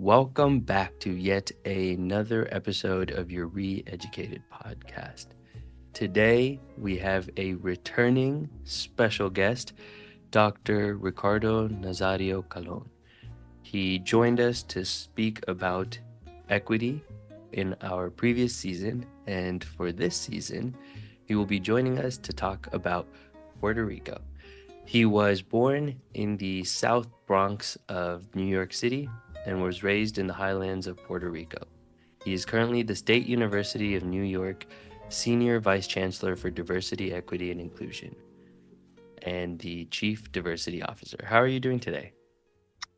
Welcome back to yet another episode of your Re-Educated podcast. Today, we have a returning special guest, Dr. Ricardo Nazario Colón. He joined us to speak about equity in our previous season, and for this season, he will be joining us to talk about Puerto Rico. He was born in the South Bronx of New York City and was raised in the highlands of Puerto Rico. He is currently the State University of New York Senior Vice Chancellor for Diversity, Equity, and Inclusion and the Chief Diversity Officer. How are you doing today?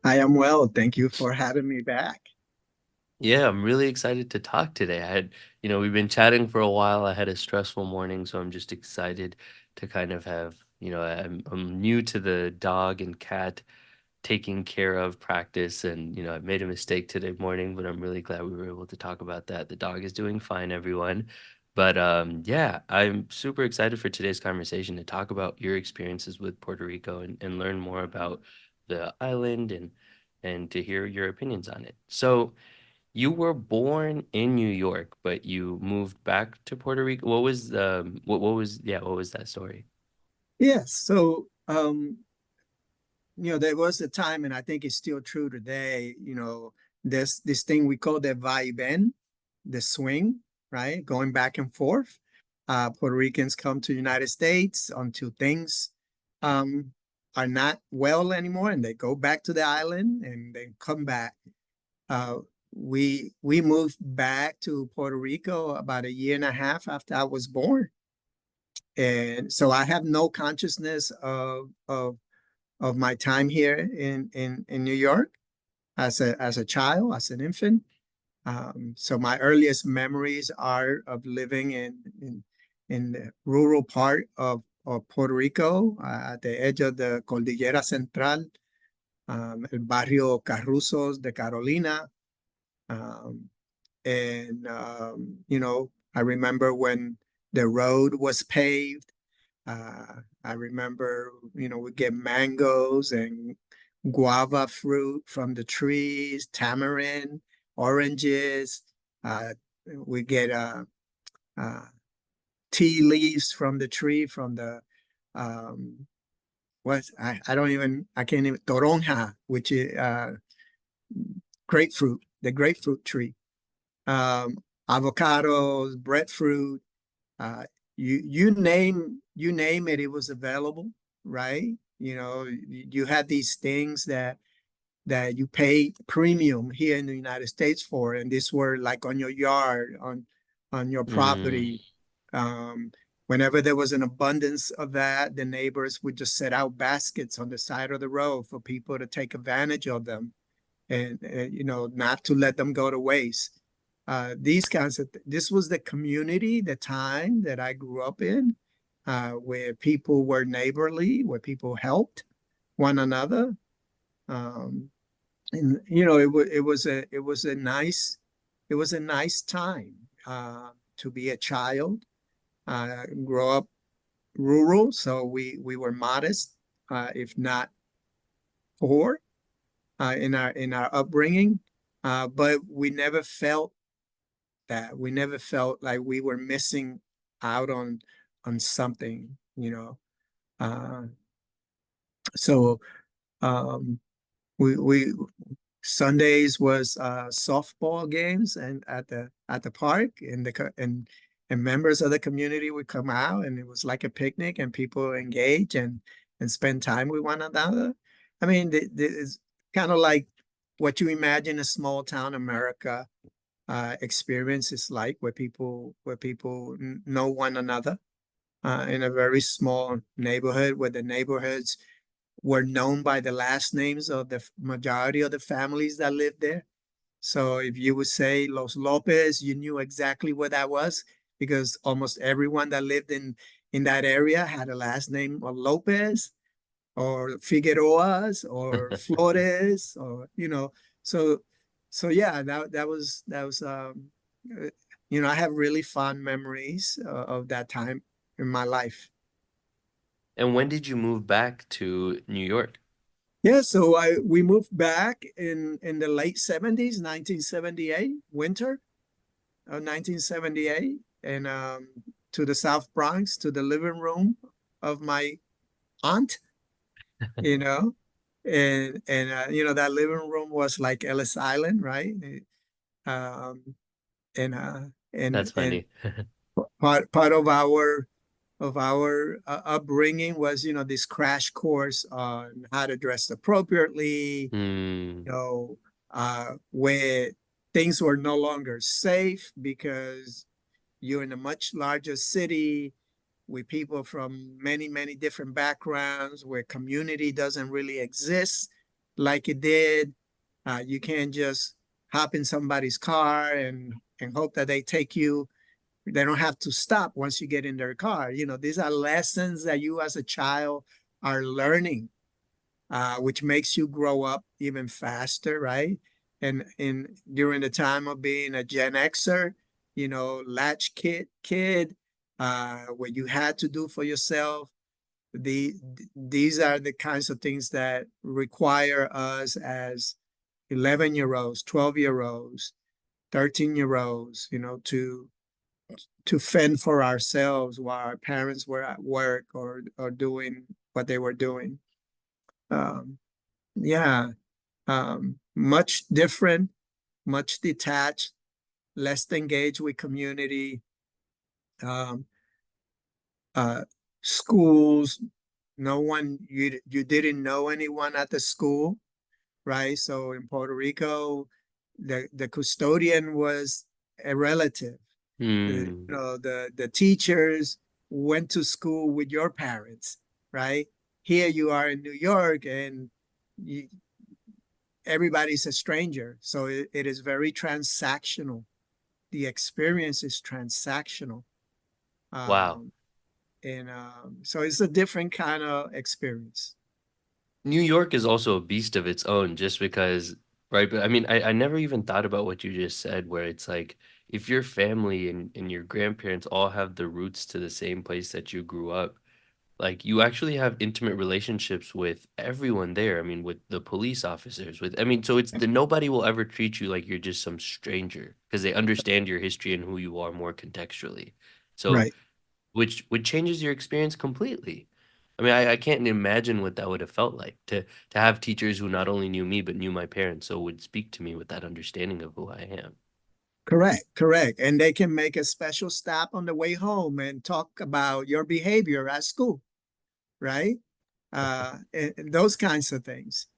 I am well. Thank you for having me back. Yeah, I'm really excited to talk today. We've been chatting for a while. I had a stressful morning, so I'm just excited to kind of have, I'm new to the dog and cat taking care of practice, and I made a mistake today morning, but I'm really glad we were able to talk about that. The dog is doing fine, everyone. But yeah, I'm super excited for today's conversation to talk about your experiences with Puerto Rico and learn more about the island and to hear your opinions on it. So you were born in New York, but you moved back to Puerto Rico. What was that story? Yes. There was a time, and I think it's still true today, there's this thing we call the va-y-ven, the swing, right? Going back and forth. Puerto Ricans come to the United States until things um, are not well anymore, and they go back to the island and then come back. Uh, we moved back to Puerto Rico about a year and a half after I was born. And so I have no consciousness of my time here in New York as a child, as an infant. So my earliest memories are of living in the rural part of Puerto Rico, at the edge of the Cordillera Central, el barrio Carruzos de Carolina. Um, I remember when the road was paved. I remember, we get mangoes and guava fruit from the trees, tamarind, oranges. Uh, we get uh, tea leaves from the tree, from the um, I can't even toronja, which is grapefruit, the grapefruit tree. Avocados, breadfruit, uh, you name it, it was available, right? You had these things that you paid premium here in the United States for, and these were like on your yard, on your Mm, property. Whenever there was an abundance of that, the neighbors would just set out baskets on the side of the road for people to take advantage of them, and not to let them go to waste. These kinds of this was the community, the time that I grew up in, where people were neighborly, where people helped one another. Um, and it was a nice time to be a child, grow up rural, so we were modest, if not poor, in our upbringing, but we never felt that. We never felt like we were missing out on something, you know. Uh, so um, we Sundays was softball games and at the park, and members of the community would come out, and it was like a picnic, and people engage and spend time with one another. I mean, it's kind of like what you imagine a small town America experience is like, where people know one another, in a very small neighborhood, where the neighborhoods were known by the last names of the majority of the families that lived there. So if you would say Los Lopez, you knew exactly what that was, because almost everyone that lived in that area had a last name of Lopez or Figueroas or Flores, or. So yeah, uh, I have really fond memories of that time in my life. and when did you move back to New York? Yeah, so we moved back in the late 70s, 1978, winter of 1978, and to the South Bronx, to the living room of my aunt, you know, and that living room was like Ellis Island, right? Um, and uh, That's and funny. part of our upbringing was, this crash course on how to dress appropriately, Hmm. where things were no longer safe because you're in a much larger city with people from many, many different backgrounds, where community doesn't really exist like it did. You can't just hop in somebody's car and hope that they take you. They don't have to stop once you get in their car. These are lessons that you as a child are learning, which makes you grow up even faster, right? And during the time of being a Gen Xer, latch kid, what you had to do for yourself. The these are the kinds of things that require us as 11-year-olds, 12-year-olds, 13-year-olds, to fend for ourselves while our parents were at work or doing what they were doing. Um, yeah, much different, much detached, less engaged with community, um, uh, schools. No one, you didn't know anyone at the school, right? So in Puerto Rico, the custodian was a relative. Hmm. The teachers went to school with your parents, right? Here you are in New York, and you, everybody's a stranger. So it is very transactional. The experience is transactional. Wow. Um, and so it's a different kind of experience. New York is also a beast of its own just because, right? But I mean, I never even thought about what you just said, where it's like if your family and your grandparents all have the roots to the same place that you grew up, like you actually have intimate relationships with everyone there. I mean, with the police officers, with, I mean, so it's the nobody will ever treat you like you're just some stranger because they understand your history and who you are more contextually. So Right. which changes your experience completely. I mean, I can't imagine what that would have felt like to have teachers who not only knew me but knew my parents, so would speak to me with that understanding of who I am. Correct, correct. And they can make a special stop on the way home and talk about your behavior at school, right? And those kinds of things.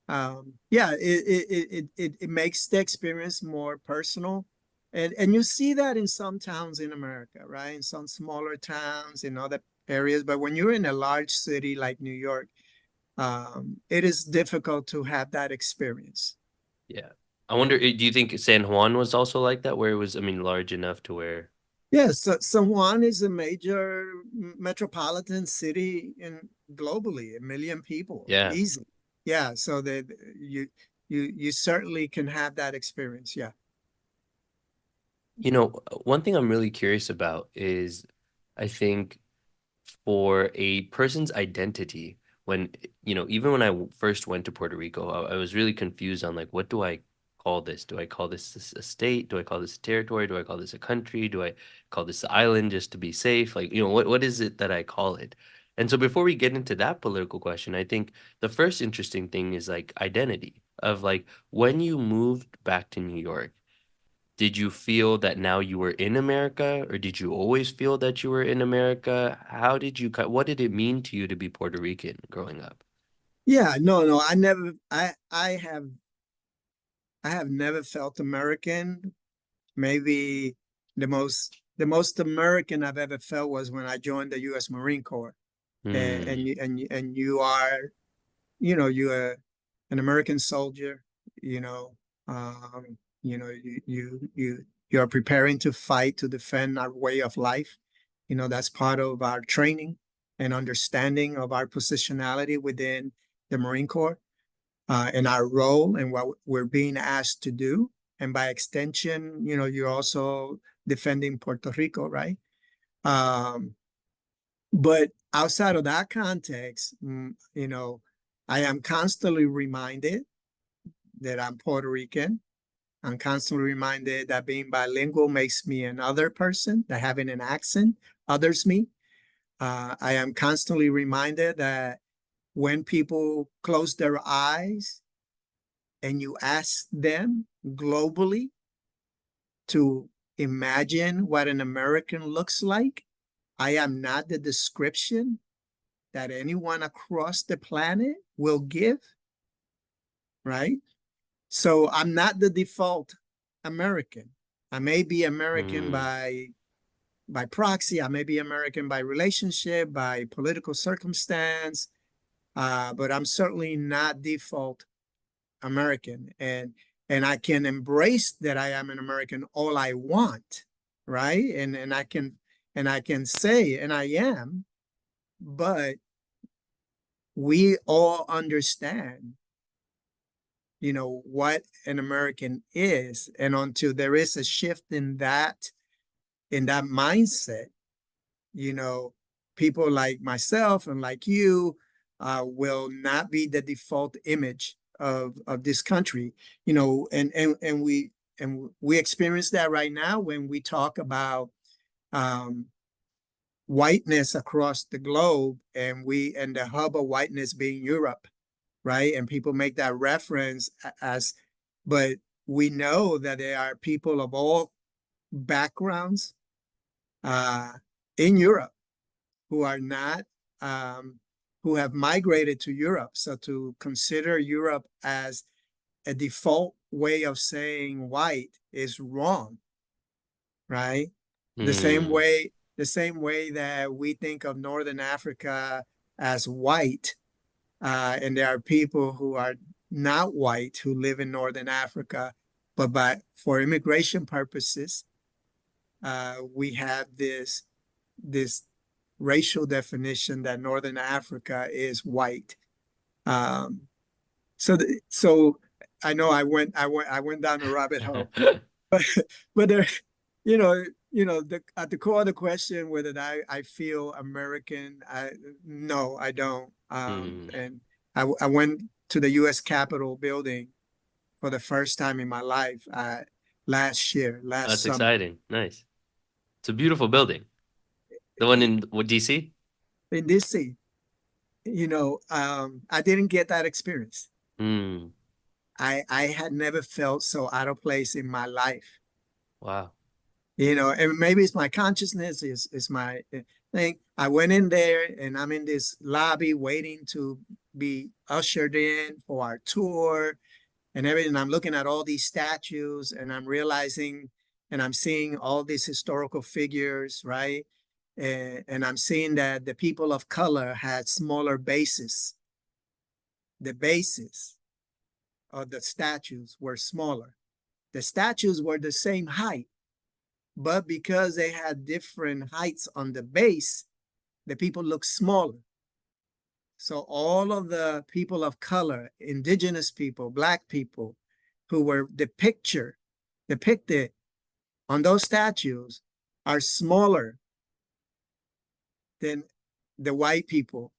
Yeah, it makes the experience more personal. And you see that in some towns in America, right? In some smaller towns, in other areas. But when you're in a large city like New York, it is difficult to have that experience. Yeah. I wonder, do you think San Juan was also like that, where it was, I mean, large enough to where, Yes, so San Juan is a major metropolitan city in globally, 1 million people, yeah. easy. Yeah, so that you certainly can have that experience. Yeah. You know, one thing I'm really curious about is I think for a person's identity, when, even when first went to Puerto Rico, I was really confused on like, what do I call this? Do I call this a state? Do I call this a territory? Do I call this a country? Do I call this an island just to be safe? Like, what is it that I call it? And so before we get into that political question, I think the first interesting thing is like identity of like when you moved back to New York, did you feel that now you were in America, or did you always feel that you were in America? How did you, what did it mean to you to be Puerto Rican growing up? Yeah, no, I never I have never felt American. Maybe the most American I've ever felt was when I joined the US Marine Corps. Hmm. And you are, you're an American soldier, you know, you are preparing to fight to defend our way of life. That's part of our training and understanding of our positionality within the Marine Corps, and our role and what we're being asked to do. And by extension, you're also defending Puerto Rico, right? Um, but outside of that context, I am constantly reminded that I'm Puerto Rican. I'm constantly reminded that being bilingual makes me another person, that having an accent others me. I am constantly reminded that when people close their eyes and you ask them globally to imagine what an American looks like, I am not the description that anyone across the planet will give, right? So I'm not the default American. I may be American Mm. by proxy. I may be American by relationship, by political circumstance, but I'm certainly not default American. And I can embrace that I am an American all I want, right? And I can say and I am, but we all understand, what an American is. And until there is a shift in that mindset, you know, people like myself and like you will not be the default image of this country, and we experience that right now when we talk about um, whiteness across the globe, and the hub of whiteness being Europe, right? And people make that reference as, but we know that there are people of all backgrounds uh, in Europe who are not, um, who have migrated to Europe. So to consider Europe as a default way of saying white is wrong, right? The same Mm. way, the same way that we think of Northern Africa as white, and there are people who are not white who live in Northern Africa, but for immigration purposes, we have this racial definition that Northern Africa is white. Um, so I know I went down a rabbit hole, but but there, you know, at the core of the question whether I feel American, no, I don't. Mm. And I went to the U.S. Capitol building for the first time in my life last That's summer exciting. Nice. It's a beautiful building. The one in what, DC? in DC. I didn't get that experience. Mm. I had never felt so out of place in my life. Wow. And maybe it's my consciousness, is my thing. I went in there and I'm in this lobby waiting to be ushered in for our tour and everything. I'm looking at all these statues and I'm realizing and I'm seeing all these historical figures, right? And I'm seeing that the people of color had smaller bases. The bases of the statues were smaller. The statues were the same height, but because they had different heights on the base, the people looked smaller. So all of the people of color, indigenous people, black people, who were depicted on those statues are smaller than the white people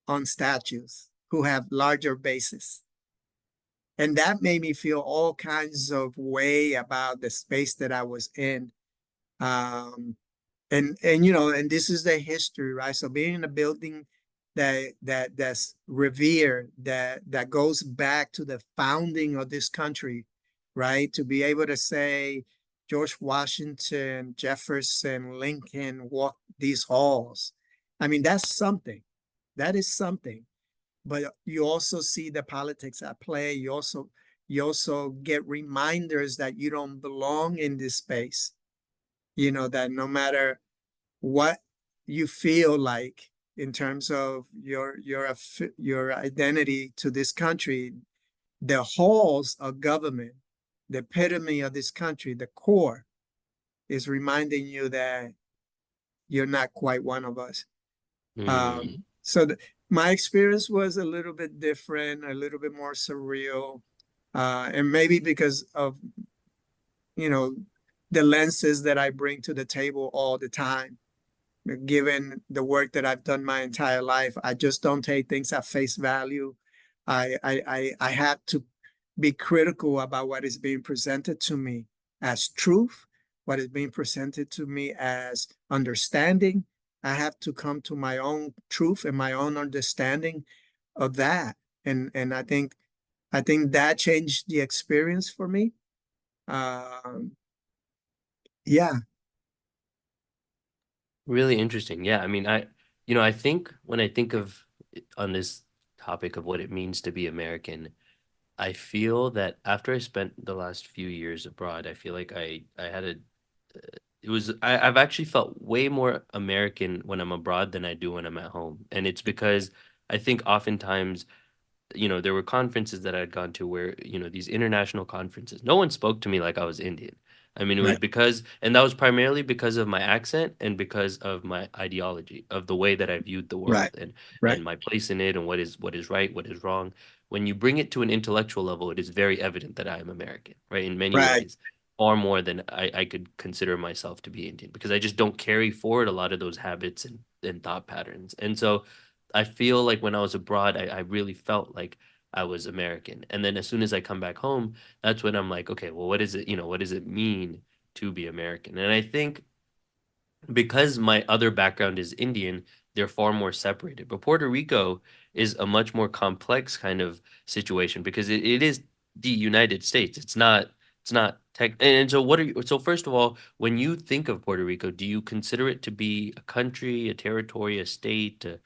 on statues who have larger bases. And that made me feel all kinds of way about the space that I was in. Um, and this is the history, right? So being in a building that's revered, that goes back to the founding of this country, right? To be able to say George Washington, Jefferson, Lincoln walked these halls. I mean, that's something. That is something. But you also see the politics at play. You also get reminders that you don't belong in this space. That no matter what you feel like in terms of your identity to this country, the halls of government, the epitome of this country, the core, is reminding you that you're not quite one of us. Mm. So my experience was a little bit different, a little bit more surreal, and maybe because of you know the lenses that I bring to the table all the time. given the work that I've done my entire life, I just don't take things at face value. I have to be critical about what is being presented to me as truth, what is being presented to me as understanding. I have to come to my own truth and my own understanding of that. And I think that changed the experience for me. Um, yeah, Really interesting. Yeah, I mean, I think when I think of on this topic of what it means to be American, I feel that after I spent the last few years abroad, I feel like I had a it was I've actually felt way more American when I'm abroad than I do when I'm at home. And it's because I think oftentimes there were conferences that I'd gone to where, these international conferences, no one spoke to me like I was Indian. I mean, it was right, because, and that was primarily because of my accent and because of my ideology, of the way that I viewed the right, world and right, my place in it and what is right, what is wrong. When you bring it to an intellectual level, it is very evident that I am American, right? In many right. ways, far more than I could consider myself to be Indian because I just don't carry forward a lot of those habits and thought patterns. And so I feel like when I was abroad, I really felt like I was American. And then as soon as I come back home, that's when I'm like, okay, well, what is it, what does it mean to be American? And I think because my other background is Indian, they're far more separated. But Puerto Rico is a much more complex kind of situation because it is the United States. It's not tech. And so so first of all, when you think of Puerto Rico, do you consider it to be a country, a territory, a state, a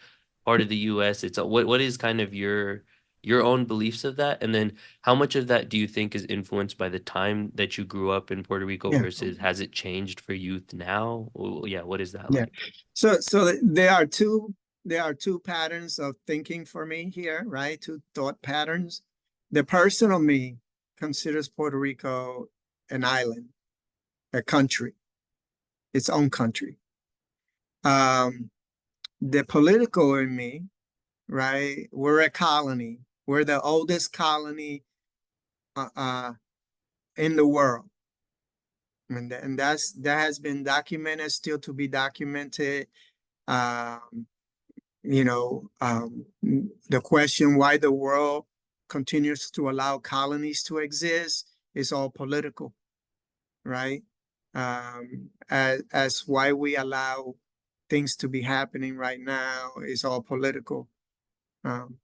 part of the US? What is kind of your own beliefs of that? And then how much of that do you think is influenced by the time that you grew up in Puerto Rico Yeah, versus has it changed for youth now? Yeah, what is that yeah. like? So there are two patterns of thinking for me here, right? Two thought patterns. The personal me considers Puerto Rico an island, a country, its own country. Um, the political in me, right? We're a colony. We're the oldest colony uh, uh, in the world. And that has been documented, still to be documented. Um, the question why the world continues to allow colonies to exist is all political, right? As why we allow things to be happening right now is all political. Um,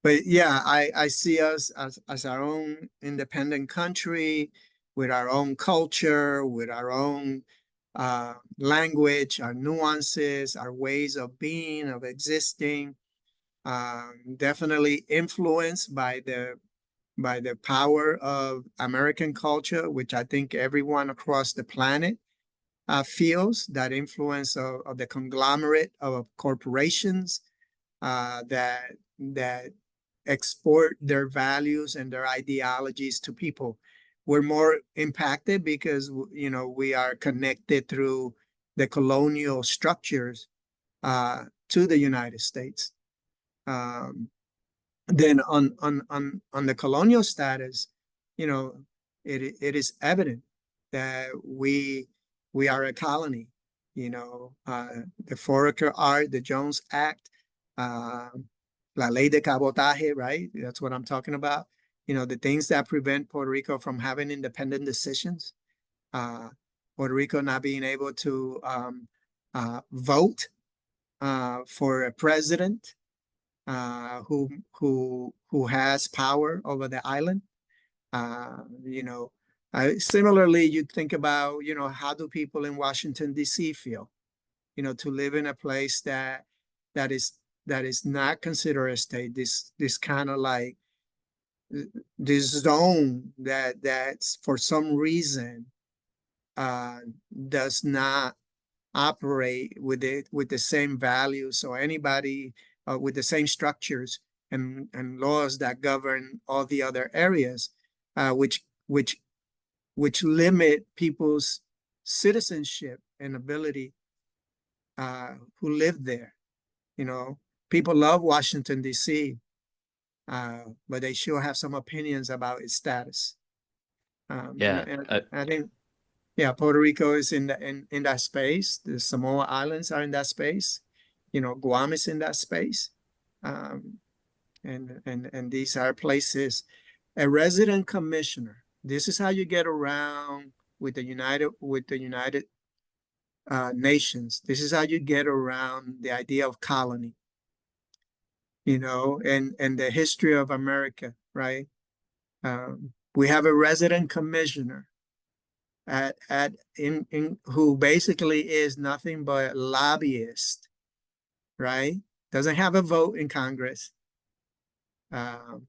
but yeah, I see us as our own independent country with our own culture, with our own language, our nuances, our ways of being, of existing, definitely influenced by the power of American culture, which I think everyone across the planet feels that influence of the conglomerate of corporations that export their values and their ideologies to people. We're more impacted because we are connected through the colonial structures to the United States. Um, then on the colonial status, you know, it is evident that we are a colony. The Foraker Art, the Jones Act, uh, La Ley de Cabotaje, right? That's what I'm talking about. The things that prevent Puerto Rico from having independent decisions. Uh, Puerto Rico not being able to vote for a president who has power over the island. Uh, you know, Similarly, you think about how do people in Washington D.C. feel? To live in a place that is that is not considered a state. This kind of like this zone that's for some reason uh, does not operate with the same values or anybody with the same structures and laws that govern all the other areas, which limit people's citizenship and ability who live there. You know, People love Washington D.C., but they sure have some opinions about its status. Yeah, And I think, Yeah, Puerto Rico is in that space. The Samoa Islands are in that space. Guam is in that space. Um, and these are places. A resident commissioner. This is how you get around with the United Nations. This is how you get around the idea of colony, and the history of America, right? We have a resident commissioner in who basically is nothing but lobbyist, right? Doesn't have a vote in Congress. Um,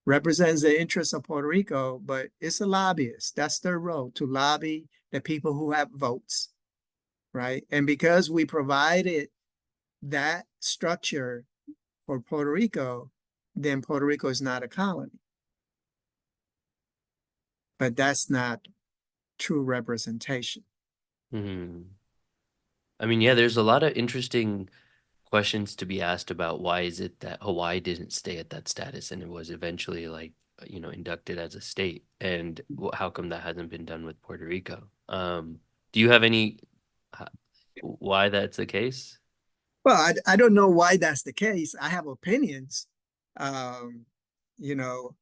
Represents the interests of Puerto Rico, but it's a lobbyist. That's their role, to lobby the people who have votes, right? And because we provided that structure for Puerto Rico, then Puerto Rico is not a colony. But that's not true representation. Hmm. I mean, yeah, there's a lot of interesting questions to be asked about why is it that Hawaii didn't stay at that status and it was eventually like, inducted as a state, and how come that hasn't been done with Puerto Rico? Do you have any h- why that's the case? Well, I don't know why that's the case. I have opinions. Um, you know,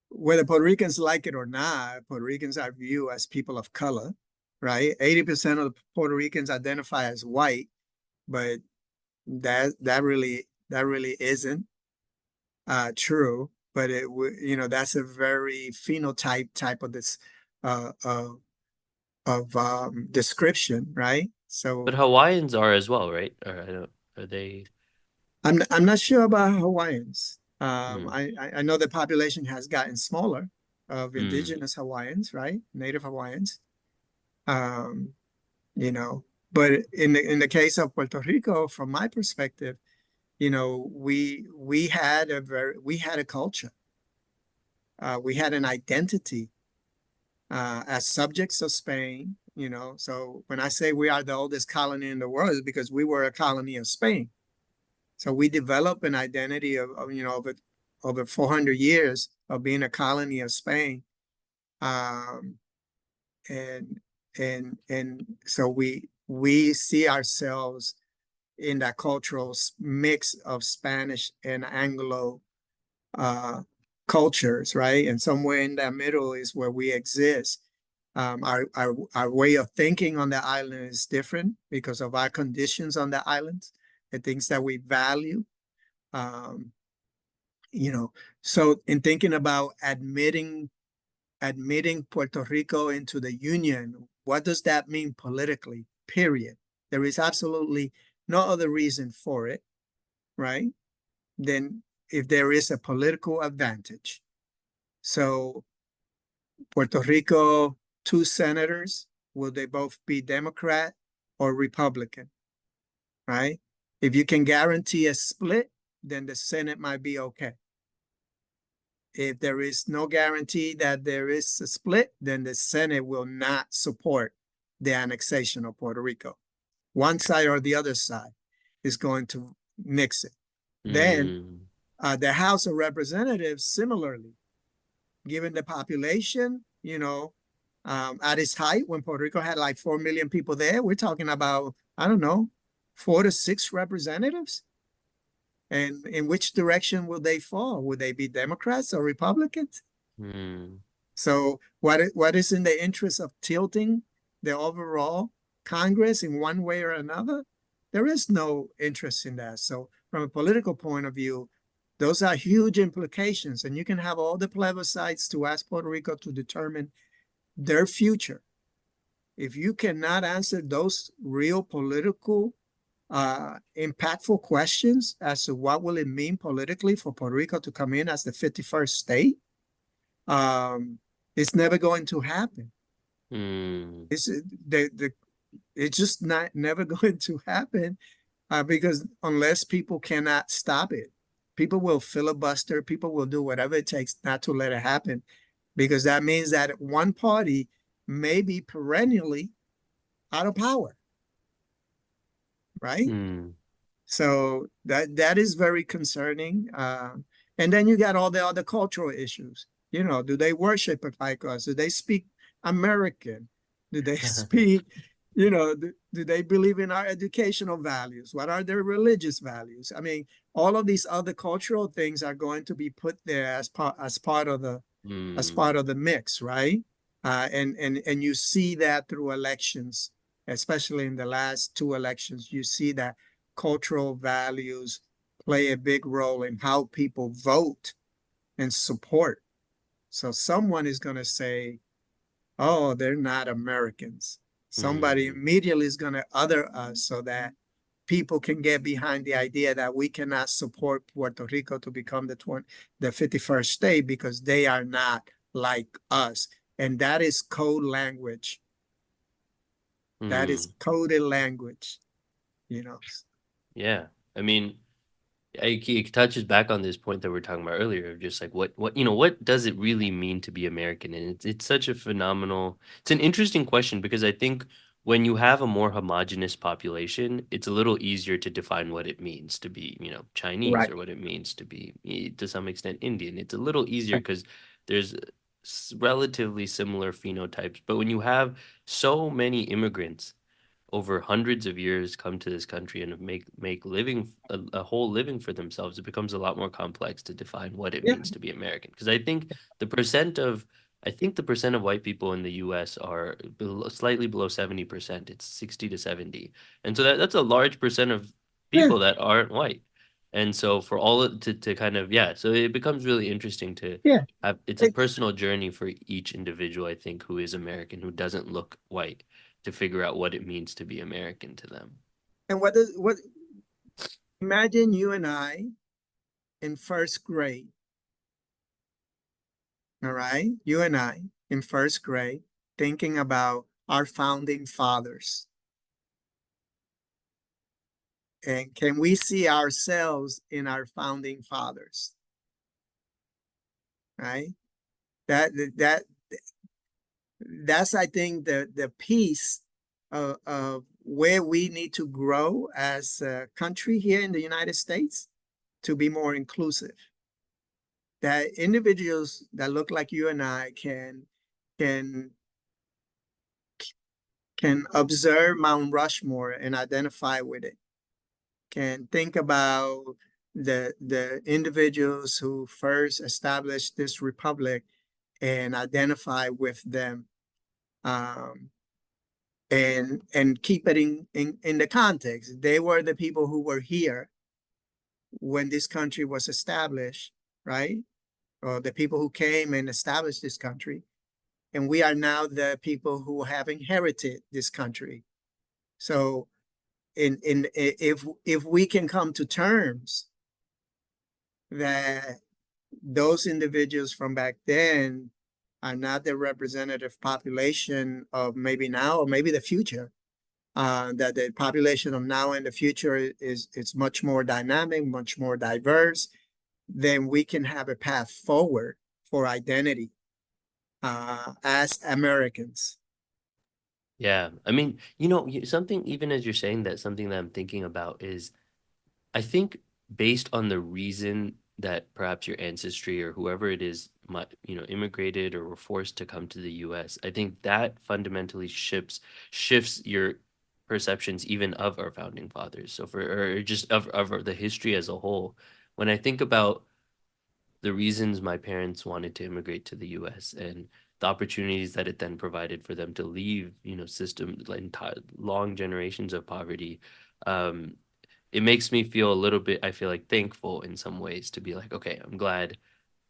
whether Puerto Ricans like it or not, Puerto Ricans are viewed as people of color, right? 80% of Puerto Ricans identify as white, but that really isn't true. But that's a very phenotype type of this uh, of description, right? But So Hawaiians are as well, right? Or I don't, are they? I'm not sure about Hawaiians. Hmm. I know the population has gotten smaller of Hmm. indigenous Hawaiians, right? Native Hawaiians. Um, you know, but in the case of Puerto Rico, from my perspective, we had a culture, we had an identity as subjects of Spain. So when I say we are the oldest colony in the world, it's because we were a colony of Spain. So we developed an identity over 400 years of being a colony of Spain, um, and and so we see ourselves in that cultural mix of Spanish and Anglo uh, cultures, right? And somewhere in that middle is where we exist. Our way of thinking on the island is different because of our conditions on the island, the things that we value. Um, you know, so in thinking about admitting Puerto Rico into the Union, what does that mean politically? Period. There is absolutely no other reason for it, right? Than if there is a political advantage. So Puerto Rico, two senators, will they both be Democrat or Republican, right? If you can guarantee a split, then the Senate might be okay. If there is no guarantee that there is a split, then the Senate will not support the annexation of Puerto Rico. One side or the other side is going to nix it. Then Hmm. the House of Representatives, similarly, given the population, at its height, when Puerto Rico had like 4 million people there, we're talking about, I don't know, 4 to 6 representatives. And in which direction will they fall? Will they be Democrats or Republicans? Hmm. So what is in the interest of tilting the overall Congress in one way or another? There is no interest in that. So from a political point of view, those are huge implications. And you can have all the plebiscites to ask Puerto Rico to determine their future. If you cannot answer those real political, impactful questions as to what will it mean politically for Puerto Rico to come in as the 51st state, um, it's never going to happen. Hmm. It's just not never going to happen because unless people cannot stop it, people will filibuster. People will do whatever it takes not to let it happen, because that means that one party may be perennially out of power, right? Hmm. So that is very concerning. And then you got all the other cultural issues. Do they worship like us? Do they speak American? Do they speak, you know, do they believe in our educational values? What are their religious values? I mean, all of these other cultural things are going to be put there as part of Mm, the mix, right? And you see that through elections, especially in the last two elections, you see that cultural values play a big role in how people vote and support. So someone is going to say, oh, they're not Americans. Somebody mm, immediately is going to other us so that people can get behind the idea that we cannot support Puerto Rico to become the 51st state because they are not like us. And that is code language. That is mm. coded language, you know. Yeah. I mean, it touches back on this point that we are talking about earlier of just like what does it really mean to be American? And it's such a phenomenal, it's an interesting question because I think when you have a more homogenous population, it's a little easier to define what it means to be, Chinese Right. or what it means to be, to some extent, Indian. It's a little easier because there's relatively similar phenotypes. But when you have so many immigrants over hundreds of years come to this country and make living a whole living for themselves, it becomes a lot more complex to define what it Yeah. means to be American. Because the percent of I think the percent of white people in the U.S. are slightly below 70%. It's 60 to 70, and so that's a large percent of Yeah. people that aren't white. And so for to kind of, yeah, so it becomes really interesting to Yeah. have, it's a personal journey for each individual, I think, who is American, who doesn't look white, to figure out what it means to be American to them. And what imagine you and I in first grade, all right? You and I in first grade thinking about our founding fathers. And can we see ourselves in our founding fathers? Right? That that that's I think the piece of where we need to grow as a country here in the United States to be more inclusive. That individuals that look like you and I can can observe Mount Rushmore and identify with it. Can think about the individuals who first established this republic and identify with them, um, and keep it in the context. They were the people who were here when this country was established, right? Or the people who came and established this country. And we are now the people who have inherited this country. So if we can come to terms that those individuals from back then are not the representative population of maybe now or maybe the future, that the population of now and the future is much more dynamic, much more diverse, then we can have a path forward for identity as Americans. Yeah. I mean, something, even as you're saying that, something that I'm thinking about is I think based on the reason that perhaps your ancestry or whoever it is, immigrated or were forced to come to the US, I think that fundamentally shifts your perceptions even of our founding fathers. So or just of the history as a whole. When I think about the reasons my parents wanted to immigrate to the US and the opportunities that it then provided for them to leave, systems, like entire long generations of poverty, um, it makes me feel a little bit, I feel like, thankful in some ways to be like, okay, I'm glad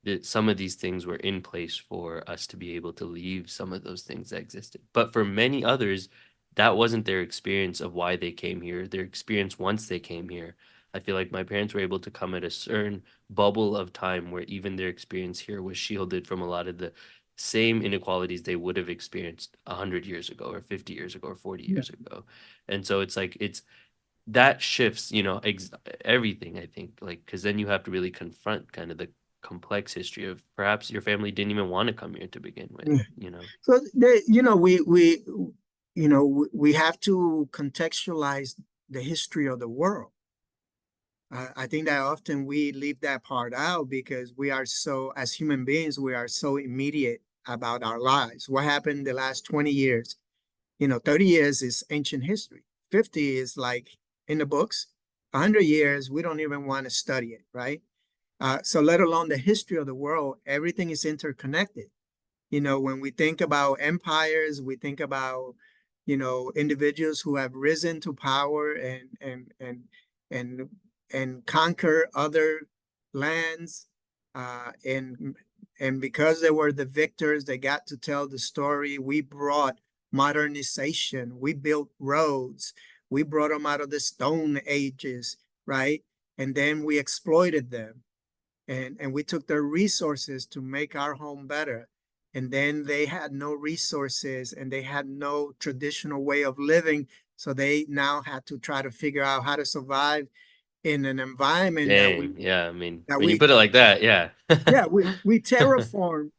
that some of these things were in place for us to be able to leave some of those things that existed. But for many others, that wasn't their experience of why they came here. Their experience once they came here. I feel like my parents were able to come at a certain bubble of time where even their experience here was shielded from a lot of the same inequalities they would have experienced 100 years ago or 50 years ago or 40 Yeah. years ago. And so it's like that shifts, everything, I think, like, because then you have to really confront kind of the complex history of perhaps your family didn't even want to come here to begin with. So we have to contextualize the history of the world. I think that often we leave that part out because we are so, as human beings, we are so immediate about our lives. What happened the last 20 years? 30 years is ancient history. 50 is like in the books. 100 years, we don't even want to study it, right? So let alone the history of the world, everything is interconnected. When we think about empires, we think about, individuals who have risen to power and and conquer other lands. And because they were the victors, they got to tell the story. We brought modernization. We built roads. We brought them out of the Stone Ages, right? And then we exploited them, and we took their resources to make our home better. And then they had no resources and they had no traditional way of living. So they now had to try to figure out how to survive in an environment that we Dang. Yeah. I mean, that when you we put it like that, yeah. yeah, we terraformed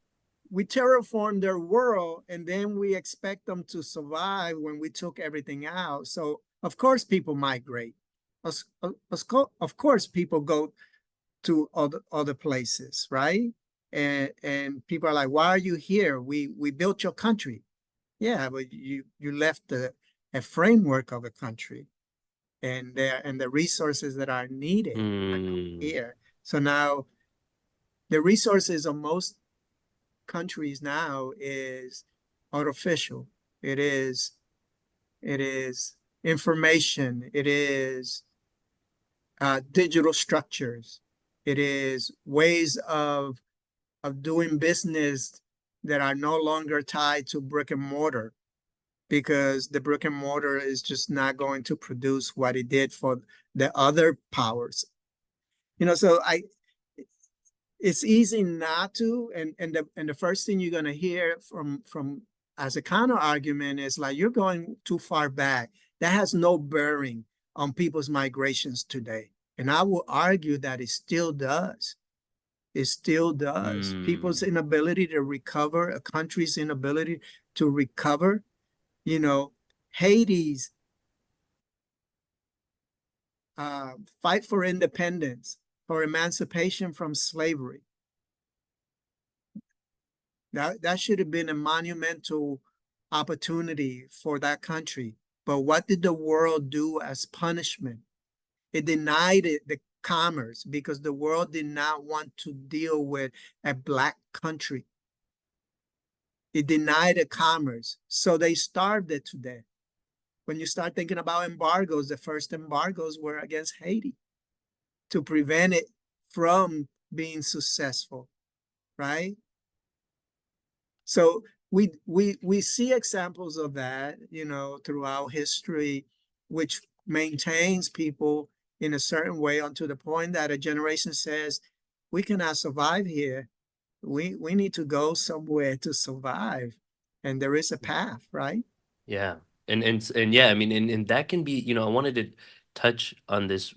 their world, and then we expect them to survive when we took everything out. So of course people migrate. Of course people go to other places, right? And people are like, why are you here? We built your country. Yeah, but you left a framework of a country, and the resources that are needed are not Hmm. here. So now the resources of most countries now is artificial. It is it is information. It is digital structures. It is ways of doing business that are no longer tied to brick and mortar, because the brick and mortar is just not going to produce what it did for the other powers. So it's easy not to, and the first thing you're going to hear from as a counter argument is like, you're going too far back. That has no bearing on people's migrations today. And I will argue that it still does. It still does. People's Hmm. inability to recover, a country's inability to recover, you know, Haiti's fight for independence, for emancipation from slavery. That should have been a monumental opportunity for that country. But what did the world do as punishment? It denied it the commerce because the world did not want to deal with a black country. It denied the commerce. So they starved it to death. When you start thinking about embargoes, the first embargoes were against Haiti to prevent it from being successful, right? So we see examples of that, throughout history, which maintains people in a certain way unto the point that a generation says, we cannot survive here. We need to go somewhere to survive. And there is a path, right? Yeah. And yeah, I mean, and that can be, I wanted to touch on this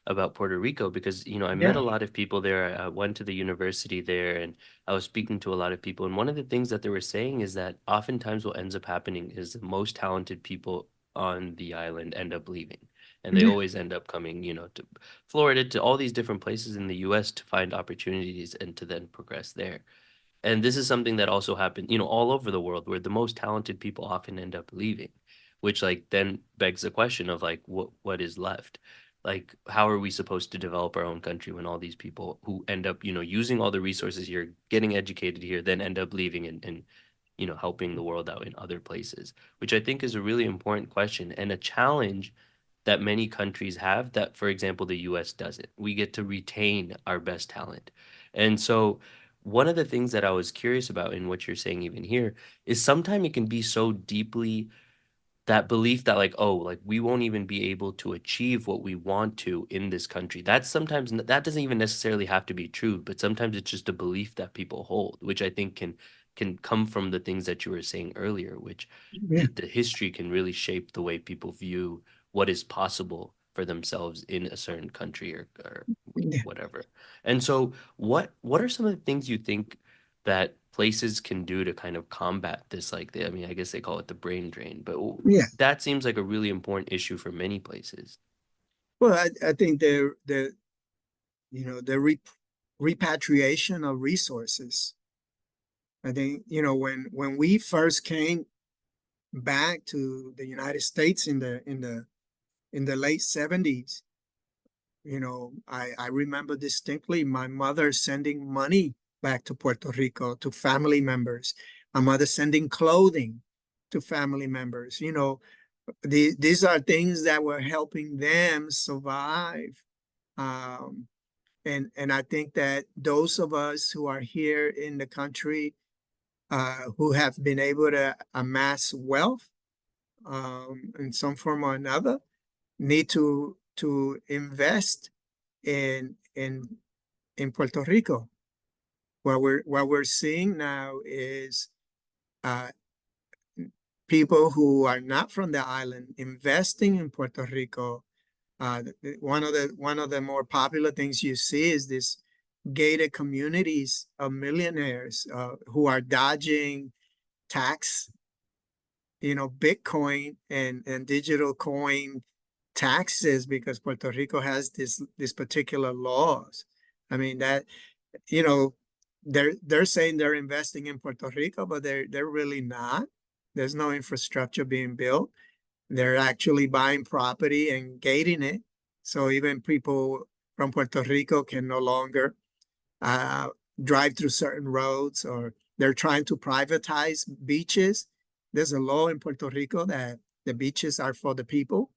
about Puerto Rico because, I met Yeah. a lot of people there. I went to the university there and I was speaking to a lot of people. And one of the things that they were saying is that oftentimes what ends up happening is the most talented people on the island end up leaving. And they Yeah. always end up coming, to Florida, to all these different places in the US to find opportunities and to then progress there. And this is something that also happened, all over the world where the most talented people often end up leaving, which like then begs the question of like what is left? Like how are we supposed to develop our own country when all these people who end up, using all the resources here, getting educated here, then end up leaving and helping the world out in other places, which I think is a really important question and a challenge that many countries have that, for example, the US doesn't. We get to retain our best talent. And so, one of the things that I was curious about in what you're saying, even here, is sometimes it can be so deeply that belief that like, oh, like we won't even be able to achieve what we want to in this country. That's sometimes that doesn't even necessarily have to be true, but sometimes it's just a belief that people hold, which I think can come from the things that you were saying earlier, which Yeah. the history can really shape the way people view what is possible for themselves in a certain country or Yeah. whatever. And so what are some of the things you think that places can do to kind of combat this? Like I mean, I guess they call it the brain drain, but Yeah. that seems like a really important issue for many places. Well, I think the repatriation of resources. I think, when we first came back to the United States in the late 70s. I remember distinctly my mother sending money back to Puerto Rico to family members, my mother sending clothing to family members. These are things that were helping them survive. Um, and I think that those of us who are here in the country, who have been able to amass wealth, in some form or another, need to invest in in Puerto Rico. What we're seeing now is, uh, people who are not from the island investing in Puerto Rico. One of the more popular things you see is this gated communities of millionaires, who are dodging tax, Bitcoin and digital coin taxes, because Puerto Rico has this particular laws. I mean that, you know, they're saying they're investing in Puerto Rico, but they're really not. There's no infrastructure being built. They're actually buying property and gating it. So even people from Puerto Rico can no longer, uh, drive through certain roads, or they're trying to privatize beaches. There's a law in Puerto Rico that the beaches are for the people,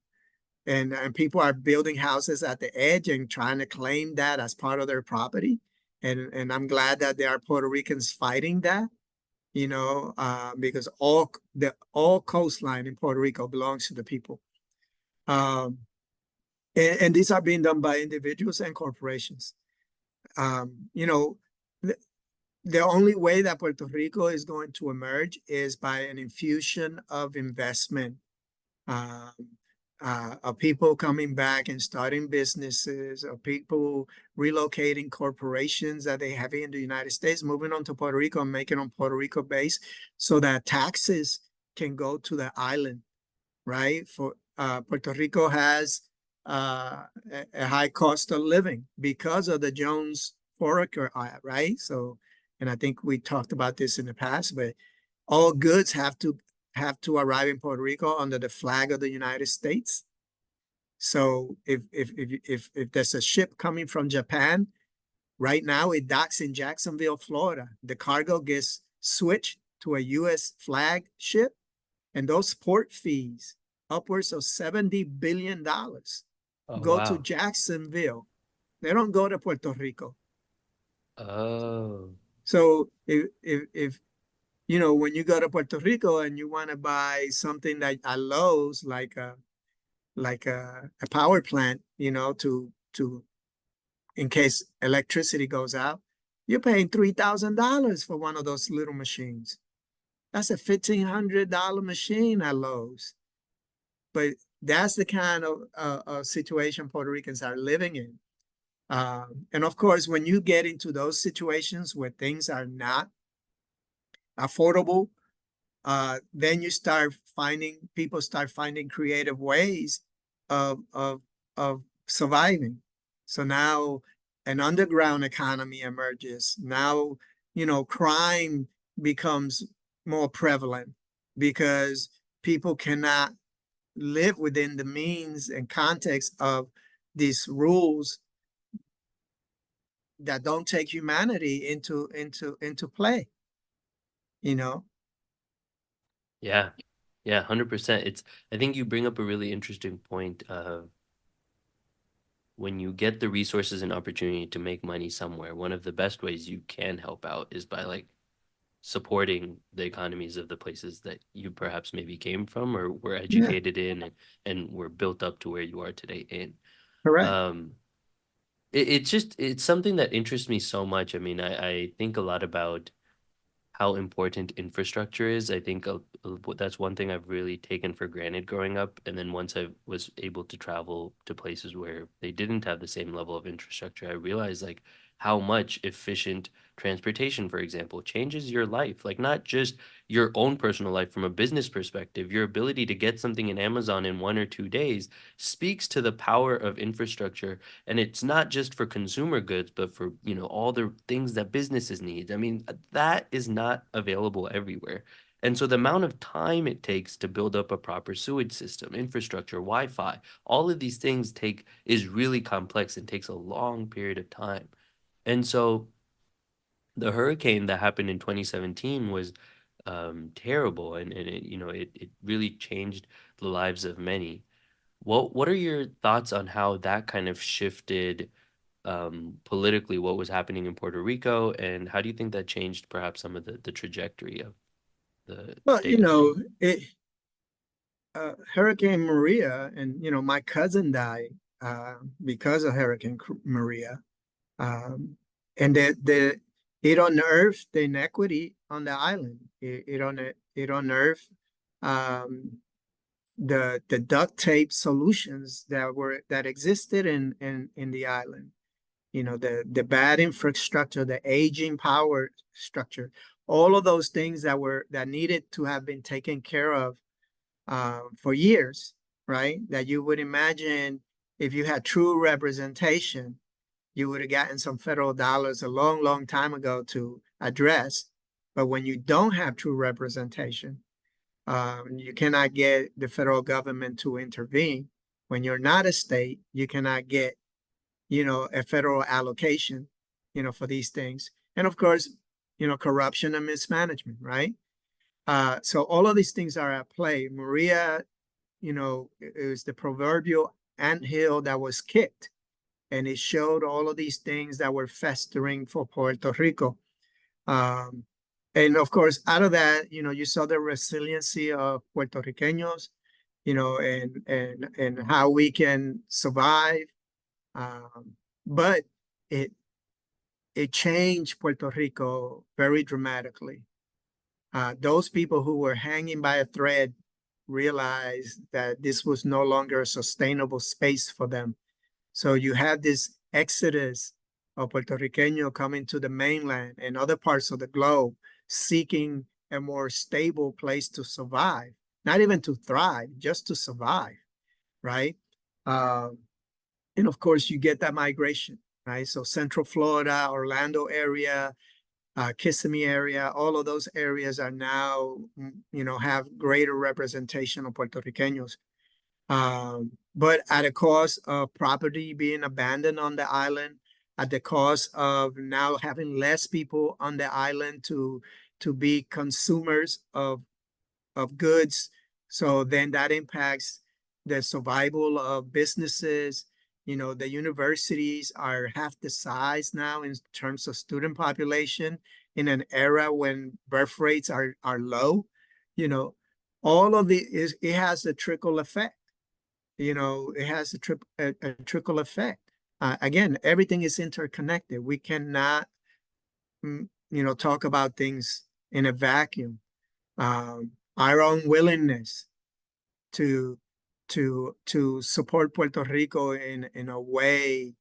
and people are building houses at the edge and trying to claim that as part of their property. And I'm glad that there are Puerto Ricans fighting that, because all coastline in Puerto Rico belongs to the people. Um, and these are being done by individuals and corporations. You know, the, the only way that Puerto Rico is going to emerge is by an infusion of investment, um, of people coming back and starting businesses, of people relocating corporations that they have in the United States, moving on to Puerto Rico and making on Puerto Rico base, so that taxes can go to the island, right? For Puerto Rico has, a high cost of living because of the Jones Foraker Act, right? So, and I think we talked about this in the past, but all goods have to arrive in Puerto Rico under the flag of the United States. So if there's a ship coming from Japan right now, it docks in Jacksonville, Florida. The cargo gets switched to a U.S. flag ship, and those port fees, upwards of $70 billion, Oh, go to wow. Jacksonville. They don't go to Puerto Rico. Oh, So when you go to Puerto Rico and you want to buy something like at Lowe's, like a power plant, to in case electricity goes out, you're paying $3,000 for one of those little machines. That's a $1,500 machine at Lowe's. But that's the kind of situation Puerto Ricans are living in. And of course, when you get into those situations where things are not affordable, then people start finding creative ways of surviving. So now an underground economy emerges. Now, crime becomes more prevalent because people cannot live within the means and context of these rules that don't take humanity into play, you know? yeah. Yeah, 100%. I think you bring up a really interesting point of when you get the resources and opportunity to make money somewhere, one of the best ways you can help out is by like supporting the economies of the places that you perhaps maybe came from or were Yeah, educated in and were built up to where you are today in. correct. Um, it's something that interests me so much. I mean, I think a lot about how important infrastructure is. I think that's one thing I've really taken for granted growing up. And then once I was able to travel to places where they didn't have the same level of infrastructure, I realized like how much efficient transportation, for example, changes your life. Like not just your own personal life from a business perspective, your ability to get something in Amazon in 1 or 2 days speaks to the power of infrastructure. And it's not just for consumer goods, but for, all the things that businesses need. I mean, that is not available everywhere. And so the amount of time it takes to build up a proper sewage system, infrastructure, Wi-Fi, all of these things take is really complex and takes a long period of time. And so the hurricane that happened in 2017 was terrible, and it, it really changed the lives of many. What are your thoughts on how that kind of shifted politically what was happening in Puerto Rico, and how do you think that changed perhaps some of the trajectory of the Well, statehood? Hurricane Maria, and my cousin died because of Hurricane Maria, um, and it unearthed the inequity on the island. It unearthed um, the duct tape solutions that existed in the island. The bad infrastructure, the aging power structure, all of those things that needed to have been taken care of for years, right? That you would imagine if you had true representation, you would have gotten some federal dollars a long, long time ago to address. But when you don't have true representation, you cannot get the federal government to intervene. When you're not a state, you cannot get, a federal allocation, for these things. And of course, corruption and mismanagement, right? So all of these things are at play. Maria, it was the proverbial anthill that was kicked, and it showed all of these things that were festering for Puerto Rico. Um, and of course, out of that, you saw the resiliency of Puerto Ricanos, and how we can survive. But it it changed Puerto Rico very dramatically. Those people who were hanging by a thread realized that this was no longer a sustainable space for them. So you had this exodus of Puerto Riqueño coming to the mainland and other parts of the globe, seeking a more stable place to survive, not even to thrive, just to survive, right? Um, and of course, you get that migration, right? So Central Florida, Orlando area, Kissimmee area, all of those areas are now, have greater representation of Puerto Ricanos, but at a cost of property being abandoned on the island, at the cost of now having less people on the island to be consumers of goods. So then that impacts the survival of businesses. The universities are half the size now in terms of student population in an era when birth rates are low. You know, all of it has a trickle effect. It has a trickle effect. Again, everything is interconnected. We cannot, talk about things in a vacuum. Our own willingness to to support Puerto Rico in a way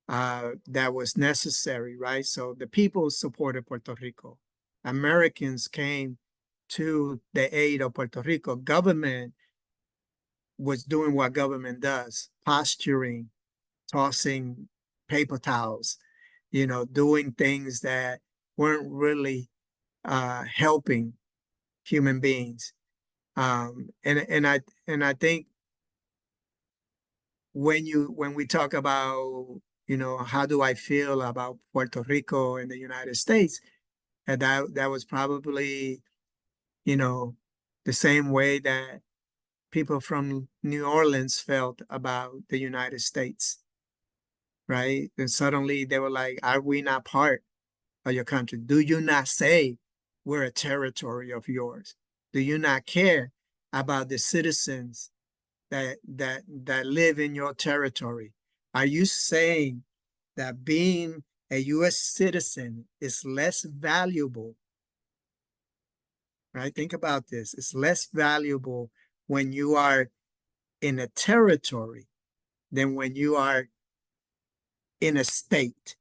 that was necessary, right? So the people supported Puerto Rico. Americans came to the aid of Puerto Rico. Government was doing what government does, posturing, tossing paper towels, doing things that weren't really helping human beings. And I think when we talk about, how do I feel about Puerto Rico and the United States, and that was probably, you know the same way that people from New Orleans felt about the United States, right? And suddenly they were like, are we not part of your country? Do you not say we're a territory of yours? Do you not care about the citizens that live in your territory? Are you saying that being a US citizen is less valuable, right? Think about this. It's less valuable when you are in a territory than when you are in a state,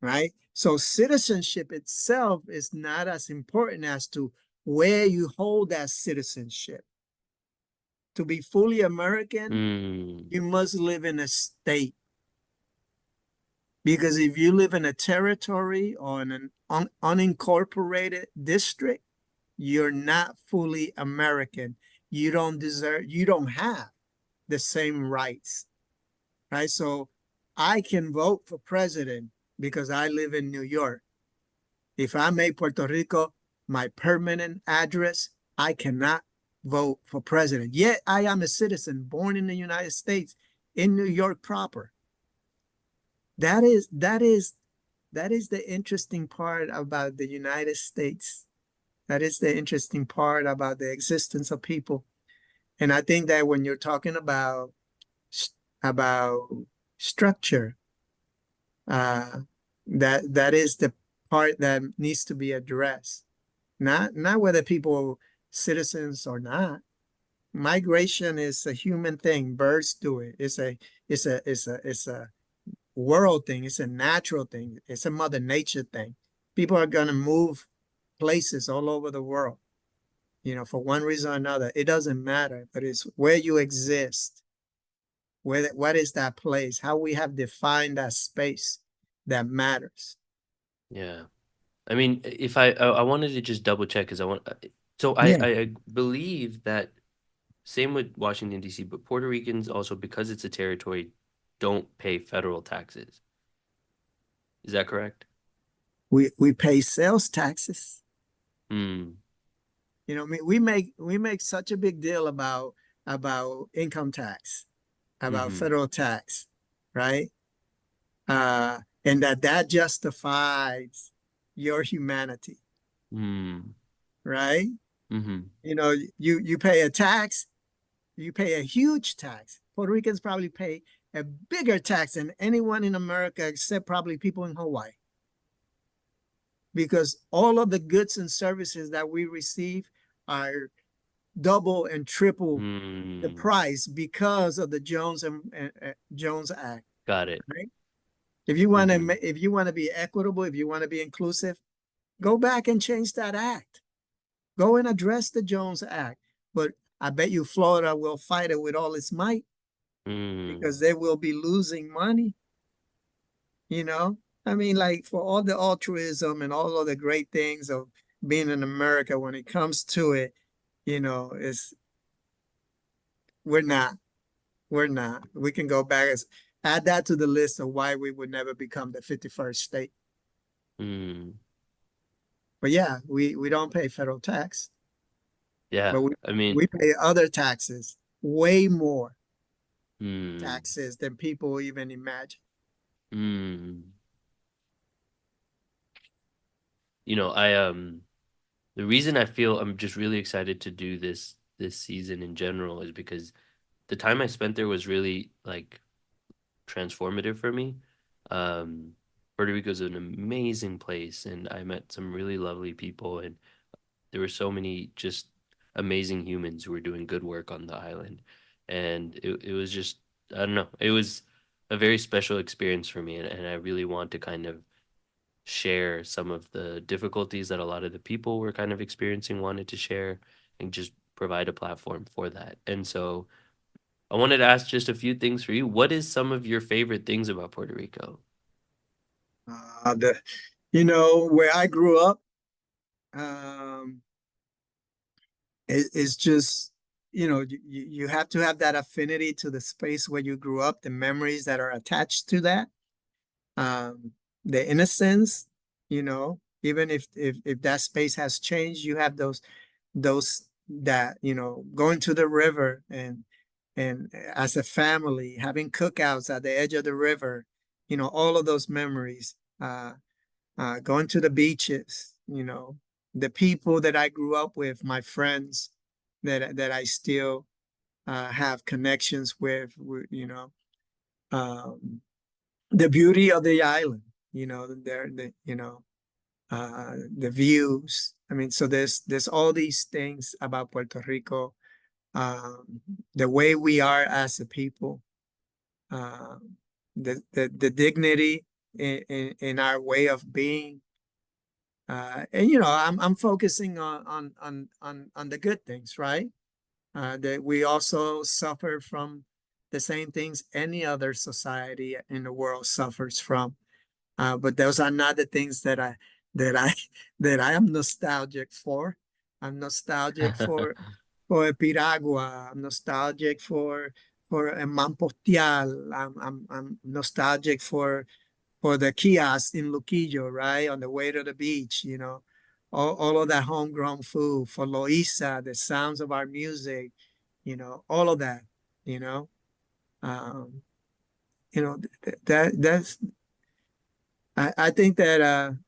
right? So citizenship itself is not as important as to where you hold that citizenship. To be fully American, Mm, you must live in a state. Because if you live in a territory or in an unincorporated district, you're not fully American. You don't have the same rights, right? So I can vote for president because I live in New York. If I make Puerto Rico my permanent address, I cannot vote for president. Yet I am a citizen born in the United States in New York proper. That is that is that is the interesting part about the United States. That is the interesting part about the existence of people. And I think that when you're talking about structure, uh, that is the part that needs to be addressed. Not whether people citizens or not. Migration is a human thing. Birds do it. It's a world thing. It's a natural thing. It's a mother nature thing. People are gonna move places all over the world, for one reason or another. It doesn't matter, but it's where you exist. What is that place? How we have defined that space that matters. Yeah. I mean, if I wanted to just double check because I want so Yeah, I believe that same with Washington D.C., but Puerto Ricans also because it's a territory don't pay federal taxes. Is that correct? we pay sales taxes. Hmm. I mean, we make such a big deal about income tax, about Mm-hmm. federal tax, right? And that justifies your humanity, Hmm. right? Mm-hmm. You pay a tax, you pay a huge tax. Puerto Ricans probably pay a bigger tax than anyone in America, except probably people in Hawaii, because all of the goods and services that we receive are double and triple the Hmm. price because of the Jones Act, Got it. right? If you want to be equitable, if you want to be inclusive, go back and change that act. Go and address the Jones Act. But I bet you Florida will fight it with all its might Hmm. because they will be losing money, you know? I mean, like, for all the altruism and all of the great things of being in America, when it comes to it, it's we're not. We're not. We can go back as add that to the list of why we would never become the 51st state. Hmm. But yeah, we don't pay federal tax, Yeah. but we I mean, we pay other taxes, way more hmm. taxes than people even imagine. Hmm. The reason I feel I'm just really excited to do this season in general is because the time I spent there was really like transformative for me. Um, Puerto Rico is an amazing place, and I met some really lovely people, and there were so many just amazing humans who were doing good work on the island, and it was just I don't know, it was a very special experience for me, and I really want to kind of share some of the difficulties that a lot of the people were kind of experiencing, wanted to share, and just provide a platform for that. And so I wanted to ask just a few things for you. What is some of your favorite things about Puerto Rico? The where I grew up, um, is just you have to have that affinity to the space where you grew up, the memories that are attached to that, um, the innocence. Even if that space has changed, you have those that going to the river and as a family having cookouts at the edge of the river, all of those memories. Going to the beaches, the people that I grew up with, my friends that I still have connections with, um, the beauty of the island, the views. I mean, so there's all these things about Puerto Rico, um, the way we are as a people, uh, the dignity in our way of being. And I'm focusing on the good things, right? That we also suffer from the same things any other society in the world suffers from. But those are not the things that I that I am nostalgic for. I'm nostalgic for Piragua. I'm nostalgic for a Mampostial. I'm nostalgic for the kiosk in Luquillo, right? On the way to the beach, all of that homegrown food, for Loisa, the sounds of our music, all of that, you know. Um, that's I think that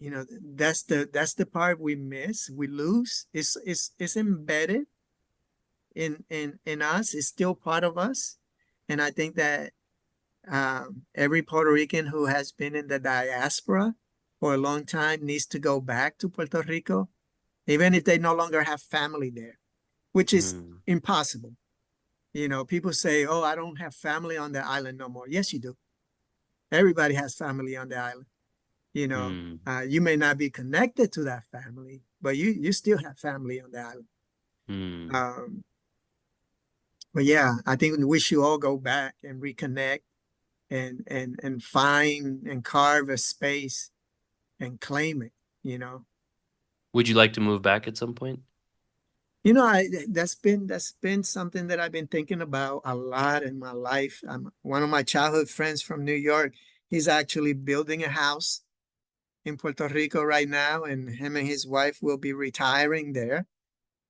that's the part we miss, we lose. It's embedded in us, it's still part of us. And I think that every Puerto Rican who has been in the diaspora for a long time needs to go back to Puerto Rico, even if they no longer have family there, which is Mm, impossible. People say, "Oh, I don't have family on the island no more." Yes, you do. Everybody has family on the island. mm, You may not be connected to that family, but you still have family on the island. mm. Um, but yeah, I think we should all go back and reconnect and find and carve a space and claim it. You know, Would you like to move back at some point? I that's been something that I've been thinking about a lot in my life. One of my childhood friends from New York. He's actually building a house in Puerto Rico right now, and him and his wife will be retiring there.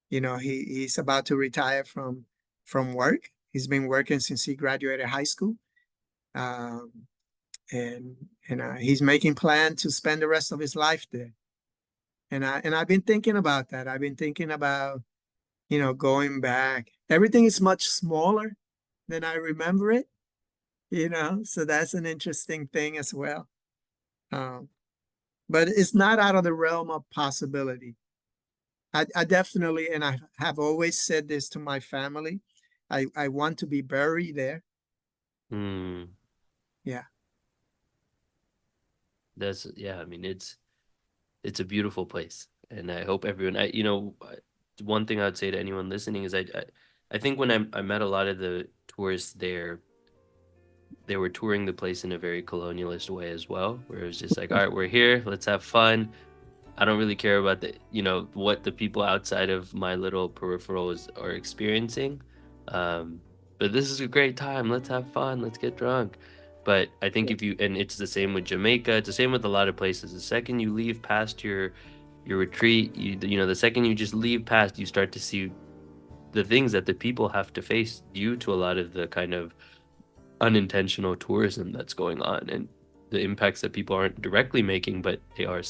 He's about to retire from work. He's been working since he graduated high school, um, and he's making plans to spend the rest of his life there. And I've been thinking about that. I've been thinking about going back. Everything is much smaller than I remember it. So that's an interesting thing as well. Um, but it's not out of the realm of possibility. I definitely, and I have always said this to my family, I want to be buried there. Mm, Yeah, yeah, I mean, it's a beautiful place, and I hope everyone, one thing I would say to anyone listening is I think when I met a lot of the tourists there, they were touring the place in a very colonialist way as well, where it was just like, all right, we're here, let's have fun. I don't really care about what the people outside of my little peripherals are experiencing. Um, but this is a great time. Let's have fun. Let's get drunk. But I think and it's the same with Jamaica. It's the same with a lot of places. The second you leave past your retreat, the second you just leave past, you start to see the things that the people have to face due to a lot of the kind of unintentional tourism that's going on, and the impacts that people aren't directly making, but they are,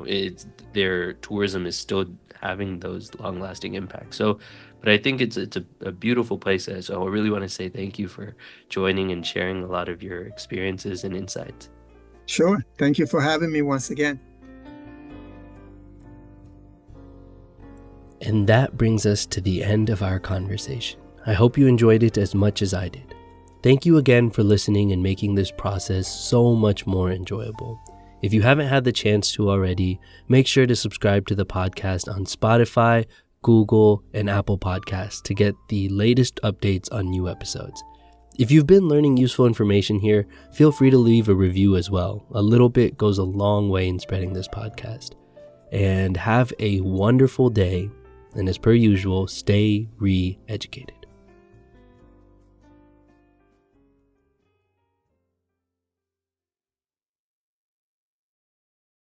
it's their tourism is still having those long lasting impacts. So, but I think it's a beautiful place. So I really want to say thank you for joining and sharing a lot of your experiences and insights. sure. Thank you for having me once again. And that brings us to the end of our conversation. I hope you enjoyed it as much as I did. Thank you again for listening and making this process so much more enjoyable. If you haven't had the chance to already, make sure to subscribe to the podcast on Spotify, Google, and Apple Podcasts to get the latest updates on new episodes. If you've been learning useful information here, feel free to leave a review as well. A little bit goes a long way in spreading this podcast. And have a wonderful day. And as per usual, stay re-educated.